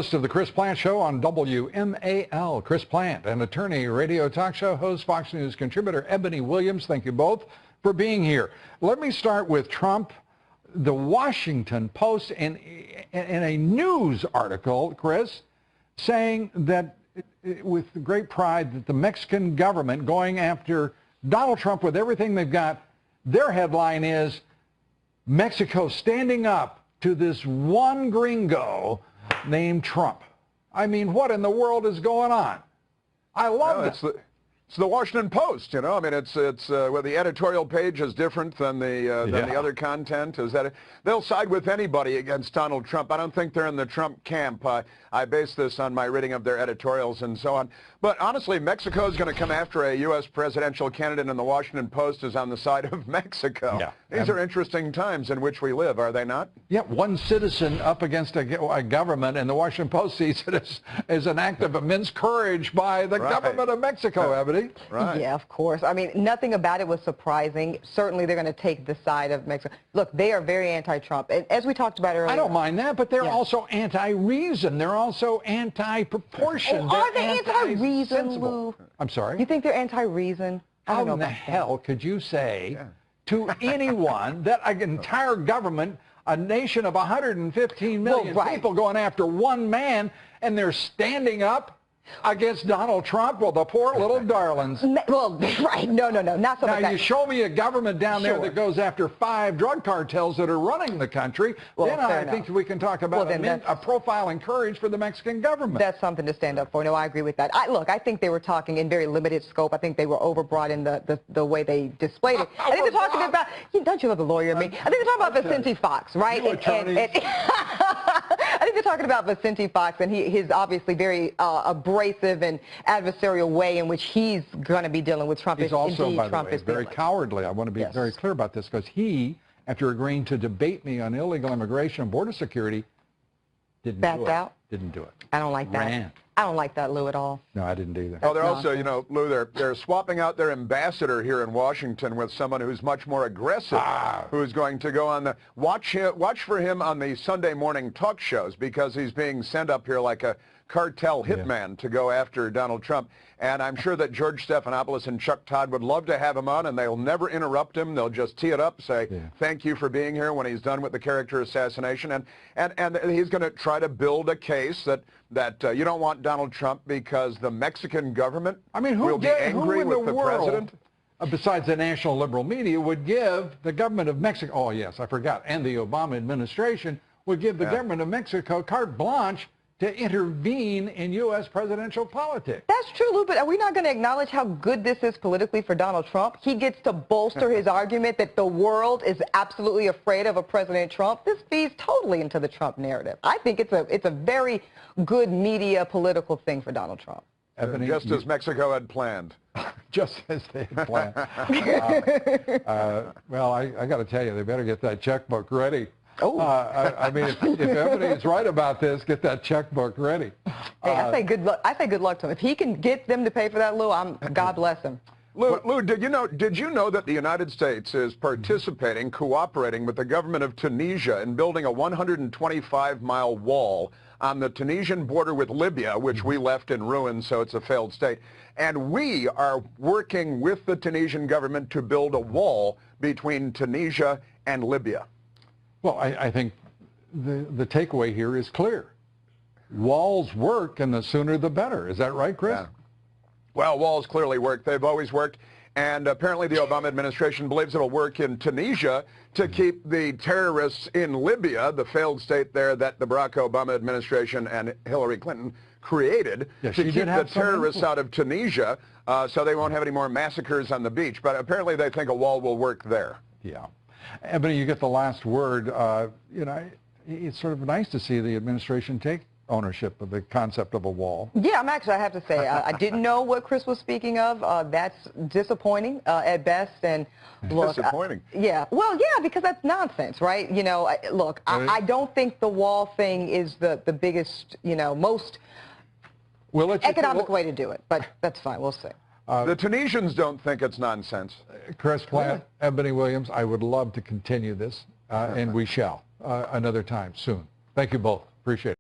Host of the Chris Plante Show on WMAL. Chris Plante, an attorney, radio talk show host, Fox News contributor, Ebony Williams. Thank you both for being here. Let me start with Trump. The Washington Post in a news article, Chris, saying that with great pride that the Mexican government going after Donald Trump with everything they've got, their headline is Mexico standing up to this one gringo named Trump. I mean, what in the world is going on? I love it. It's the Washington Post, you know. I mean, it's well, the editorial page is different than the other content. Is that they'll side with anybody against Donald Trump. I don't think they're in the Trump camp. I base this on my reading of their editorials and so on. But honestly, Mexico is going to come after a U.S. presidential candidate, and the Washington Post is on the side of Mexico. Yeah. These are interesting times in which we live, are they not? Yeah, one citizen up against a government, and the Washington Post sees it as an act of immense courage by the government of Mexico, Ebony. Right. Yeah, of course. I mean, nothing about it was surprising. Certainly, they're going to take the side of Mexico. Look, they are very anti-Trump. And as we talked about earlier. I don't mind that, but they're also anti-reason. They're also anti-proportion. Oh, are they anti-reason, Lou? I'm sorry? You think they're anti-reason? How in the hell could you say to anyone that an entire government, a nation of 115 million people going after one man, and they're standing up against Donald Trump? Well, the poor little darlings. Well, right. No, not so much. Now, you show me a government down there that goes after 5 drug cartels that are running the country, then I think we can talk about a profile and courage for the Mexican government. That's something to stand up for. No, I agree with that. Look, I think they were talking in very limited scope. I think they were overbroad in the way they displayed it. I think they're talking about, don't you love the lawyer in me? I think they're talking about Vicente Fox, right? I think they're talking about Vicente Fox and his obviously very abrasive and adversarial way in which he's going to be dealing with Trump. He's also, by the way, very cowardly. I want to be very clear about this, because he, after agreeing to debate me on illegal immigration and border security, didn't do it. Didn't do it. I don't like that. Ran. I don't like that, Lou, at all. No, I didn't either. Oh, they're also, you know, Lou, they're swapping out their ambassador here in Washington with someone who's much more aggressive, who's going to go on the watch for him on the Sunday morning talk shows, because he's being sent up here like a cartel hitman to go after Donald Trump. And I'm sure that George Stephanopoulos and Chuck Todd would love to have him on, and they'll never interrupt him. They'll just tee it up, say thank you for being here when he's done with the character assassination. And he's going to try to build a case that you don't want Donald Trump because the Mexican government will be angry with the president. Besides the national liberal media, would give the government of Mexico, oh yes, I forgot, and the Obama administration would give the government of Mexico carte blanche to intervene in U.S. presidential politics. That's true, Lou, but are we not going to acknowledge how good this is politically for Donald Trump? He gets to bolster his argument that the world is absolutely afraid of a President Trump. This feeds totally into the Trump narrative. I think it's a very good media political thing for Donald Trump. Ebony, just as Mexico had planned. Just as they had planned. Well, I got to tell you, they better get that checkbook ready. I mean, if Ebony is right about this, get that checkbook ready. Hey, I say good luck. I say good luck to him. If he can get them to pay for that, Lou, God bless him. Lou, did you know that the United States is cooperating with the government of Tunisia in building a 125-mile wall on the Tunisian border with Libya, which we left in ruins, so it's a failed state. And we are working with the Tunisian government to build a wall between Tunisia and Libya. Well, I think the takeaway here is clear. Walls work, and the sooner the better. Is that right, Chris? Yeah. Well, walls clearly work. They've always worked. And apparently the Obama administration believes it'll work in Tunisia to keep the terrorists in Libya, the failed state there that the Barack Obama administration and Hillary Clinton created, to keep the terrorists out of Tunisia so they won't have any more massacres on the beach. But apparently they think a wall will work there. Yeah. Ebony, you get the last word. You know, it's sort of nice to see the administration take ownership of the concept of a wall. Yeah, I have to say, I didn't know what Chris was speaking of. That's disappointing at best. And look, disappointing. Yeah, well, yeah, because that's nonsense, right? You know, look, I don't think the wall thing is the biggest, you know, most economic way to do it. But that's fine. We'll see. The Tunisians don't think it's nonsense. Chris Plante, Ebony Williams, I would love to continue this, and we shall another time soon. Thank you both. Appreciate it.